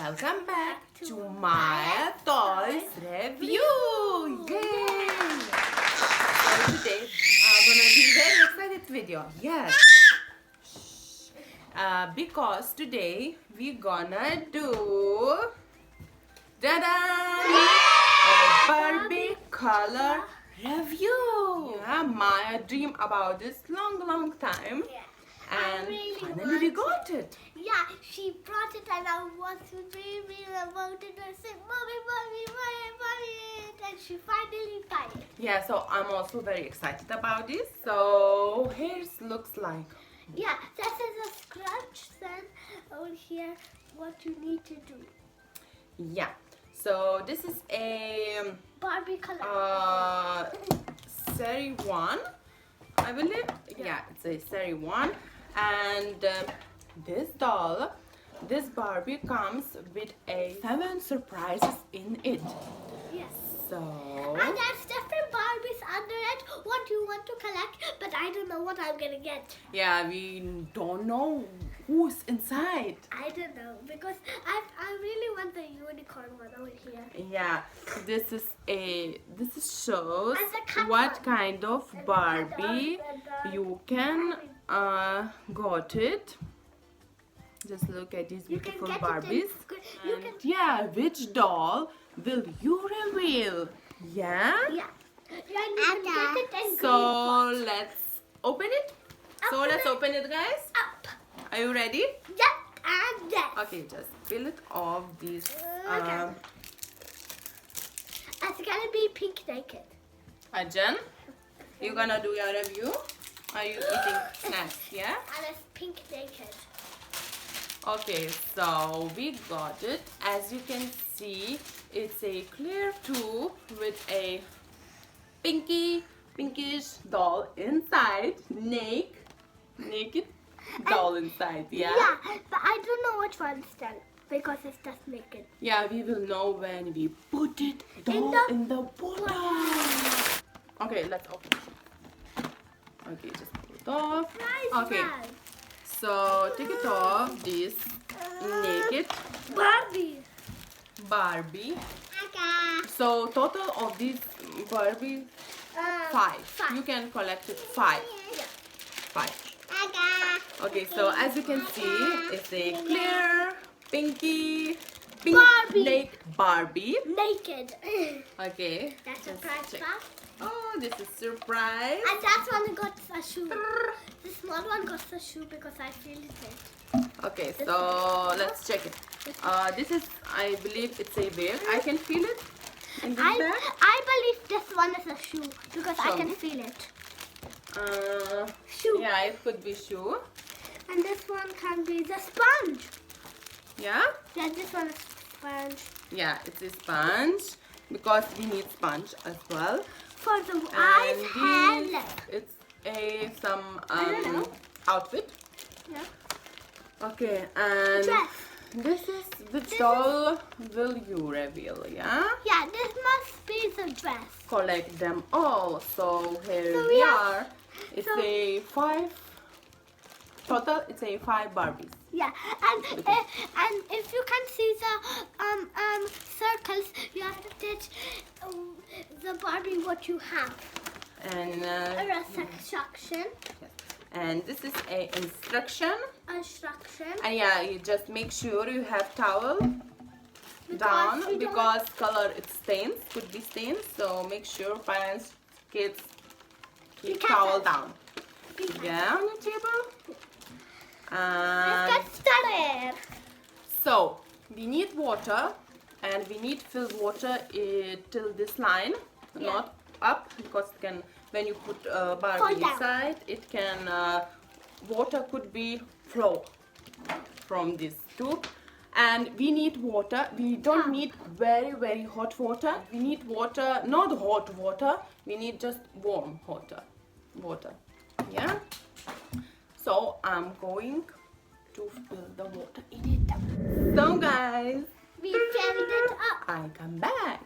Welcome back to my toys review. Yay! So today gonna be very excited video. Yes. Because today we gonna do a Barbie Colour Review. Yeah, my dream about this long time. Yeah. And really finally we got it. Yeah, she brought it and I was really about it. I said, Mommy, and she finally got it. Yeah, so I'm also very excited about this. So here it looks like. Yeah, this is a scratch. Then over here, what you need to do. Yeah, so this is a Barbie Colour Series 1, I believe. Yeah, it's a Series 1. And this doll, this Barbie comes with 7 surprises in it. Yes. So and there's different Barbies under it. What you want to collect, but I don't know what I'm gonna get. yeah, we don't know who's inside. I don't know because I really want the unicorn one over here. Yeah, this shows And the cat what one. kind of Barbie you can got it. Just look at these You can beautiful get Barbies. it in, And yeah, which doll will you reveal? Yeah? Yeah. You can get it in So green let's open it. So Open let's it. open it, guys. Up. Are you ready? Yep, and yes. Okay, just peel it off these. Okay. It's gonna be pink naked. Arjun, you gonna do your review? Are you eating snacks? Yeah? And it's pink naked. Okay, so we got it. As you can see, it's a clear tube with a pinkish doll inside. Naked doll inside. Yeah? Yeah, but I don't know which one still because it's just naked. Yeah, we will know when we put it in the bottle. Okay, let's open it. Okay, just pull it off. Nice. Okay, so take it off. This naked Barbie. Okay. So total of these Barbie 5. You can collect it 5. Yeah. 5. Okay, so as you can see, it's a clear pink Barbie. naked Barbie. Naked. Okay. That's a just prize check. pack. Oh, this is surprise. And that one got a shoe. The small one got a shoe because I feel it. Okay, so let's check it. This is, I believe it's a bag. I can feel it in this bag. I believe this one is a shoe because I Show can me. feel it. Shoe. Yeah, it could be shoe. And this one can be the sponge. Yeah? Yeah, this one is sponge. Yeah, it's a sponge because we need sponge as well. For the eyes, And hair, this, lip. it's some I don't know. outfit. Yeah. Okay, and Dress. this is which doll will you reveal? Yeah. Yeah, this must be the dress. Collect them all. So here So we we are. It's so- a 5. Total, it's a 5 Barbies. Yeah, and if you can see the circles, you have to touch the Barbie what you have. And A section. and this is a instruction. Instruction. And yeah, you just make sure you have towel Because down we don't- because color it stains, could be stains. So make sure parents, kids keep careful. towel down. Yeah, on the table. Let's get started. So we need water and we need fill water till this line, Yeah. not up because it can, when you put Barbie Fall down. inside, it can water could be flow from this tube. And we need water. We don't need very hot water. We need water, not hot water. We need just warm water. Yeah. So I'm going to fill the water in it. So guys, We filled it up. I come back.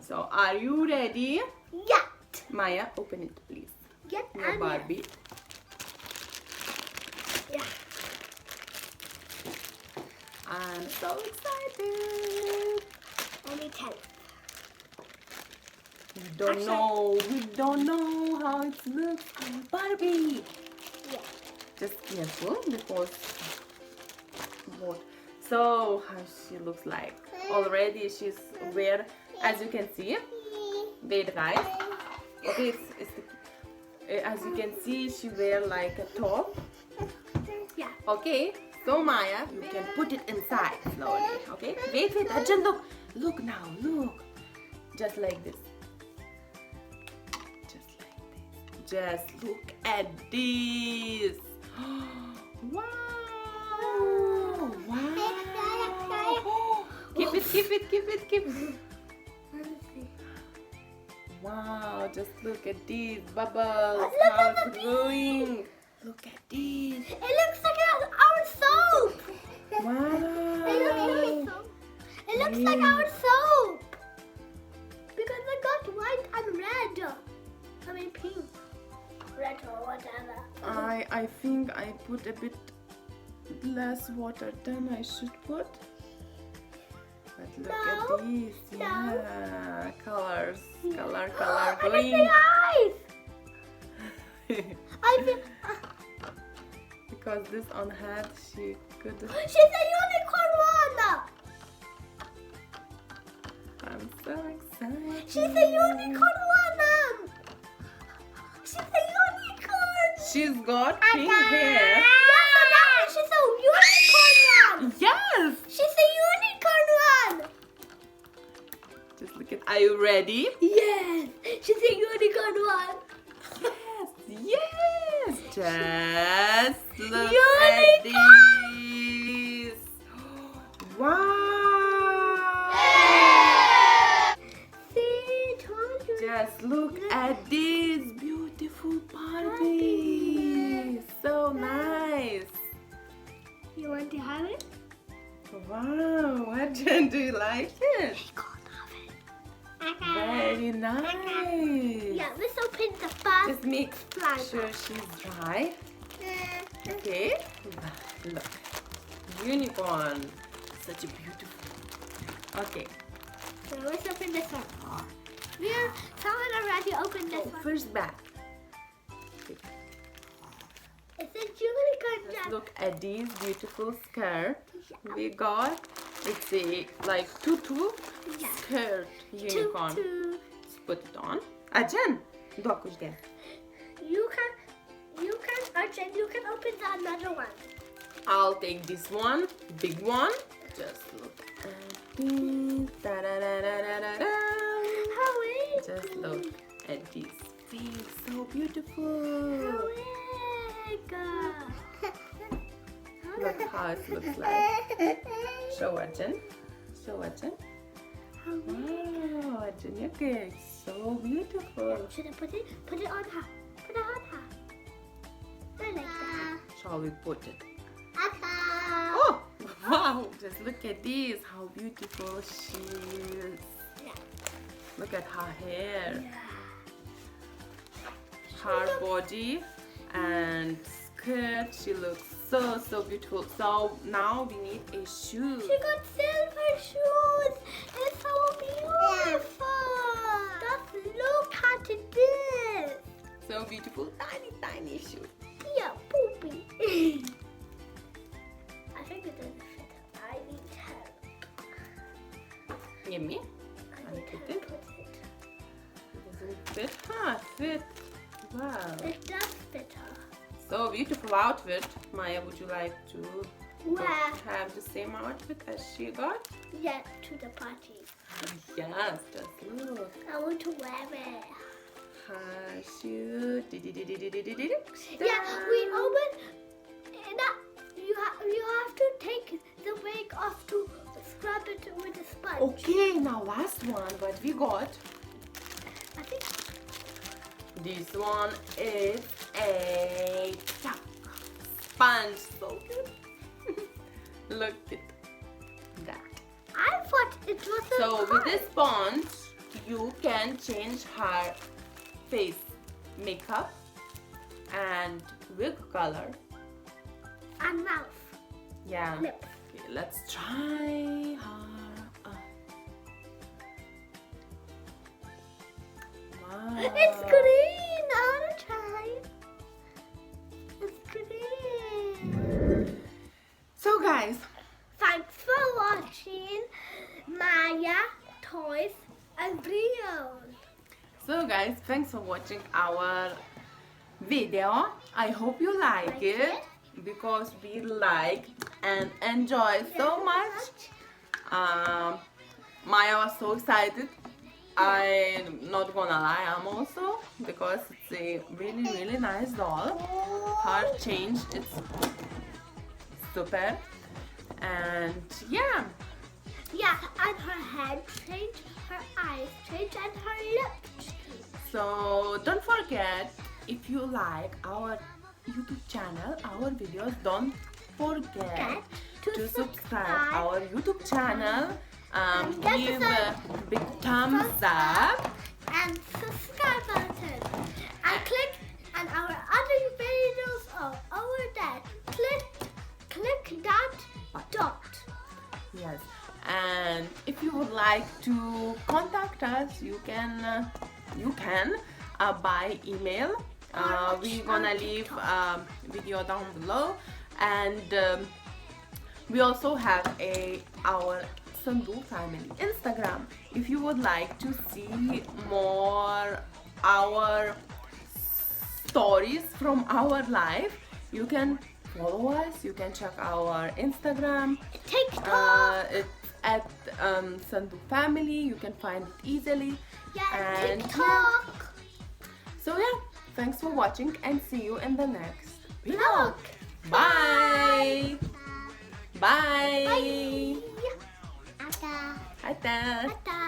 So are you ready? Yeah. Maya, open it please. Get Your Barbie. Yeah. I'm so excited. Only 10. We don't know how it looks on Barbie. Yeah. Just careful because what? So how she looks like. Already she's wear, as you can see. Wait guys. Okay, as you can see, she wear like a top. Yeah. Okay, so Maya, you can put it inside slowly. Okay, wait, Arjun, look now, look. Just like this. Just look at this. Wow! Wow! Keep it. Wow, just look at these bubbles. How it's going. Look at these. It looks like our soap. Wow. It looks like our soap. Because I got white and red. I mean pink. Red or whatever. I think I put a bit less water than I should put. But look at these. Yeah. Colors. Color I green. can see eyes. I feel... Because this on head she could. She's a unicorn one. I'm so excited. She's a unicorn one. She's a unicorn. She's got pink hair. Yes, she's a unicorn one. Yes. She's a unicorn one. Just look at. Are you ready? Yes, she's a unicorn one. Yes. Just look Unicorn. at this. Wow. See, told you. Just look at this beautiful Barbie. So nice. You want to have it? Wow. Arjun, do you like it? Very nice. Yeah, let's open the first. Just make fly sure she's dry. Okay. Look. Unicorn. Such a beautiful. Okay. So let's open this one. Yeah, someone already opened this one. First back. It's a unicorn. Let's look at these beautiful skirt we got. It's a like tutu skirt unicorn. Let's put it on. Arjun, do kuch there. You can, Arjun, you can open the another one. I'll take this one, big one. Just look at this. Da-da-da-da-da-da. Just look at this. Pink, so beautiful. Look how it looks like. Show Arjun. Show Arjun. Wow, Arjun, you're good. So beautiful. Should I put it? Put it on her. Put it on her. I like that. Shall we put it? Oh, wow. Just look at this. How beautiful she is. Yeah. Look at her hair. Her body and skirt. She looks so beautiful. So now we need a shoe. She got silver shoes. It's so beautiful. Just look at this. So beautiful. Tiny shoe. Yeah, poopy. I think it doesn't fit her. I need help. Give me. I need put to it. put it. Doesn't fit her. Fit. Wow. It does fit her. So beautiful outfit. Maya, would you like to Where? have the same outfit as she got? Yeah, to the party. Yes, just look. I want to wear it. Her shoe. Yeah, we open. You have to take the wig off to scrub it with a sponge. Okay, now last one. What we got? I think This one is a sponge. So good. Look at that. I thought it was a So with pie. this sponge, you can change her face makeup and wig color. And mouth. Yeah. Lips. let's try her. Wow. It's green. I want to try. It's green. So guys, Thanks for watching Maya Toys and Videos. so guys, thanks for watching our video. I hope you like it because we like and enjoy so much. Maya was so excited. I'm not gonna lie, I'm also, because it's a really nice doll. Her change, it's super, and yeah. Yeah, and her head changed, her eyes changed, and her lips changed. So don't forget, if you like our YouTube channel, our videos, don't forget to subscribe our YouTube channel. Give a big thumbs up. And subscribe button. And click on our other videos or over there. Click that dot. Yes, and if you would like to contact us, you can by email. We're gonna leave a video down below, and we also have our Sandhu family Instagram. If you would like to see more our stories from our life, you can follow us. You can check our Instagram. TikTok. It's at Sandhu family. You can find it easily. Yeah, And TikTok. so yeah, thanks for watching and see you in the next video. Vlog. Bye. Bye. Ata. Ata. Ata.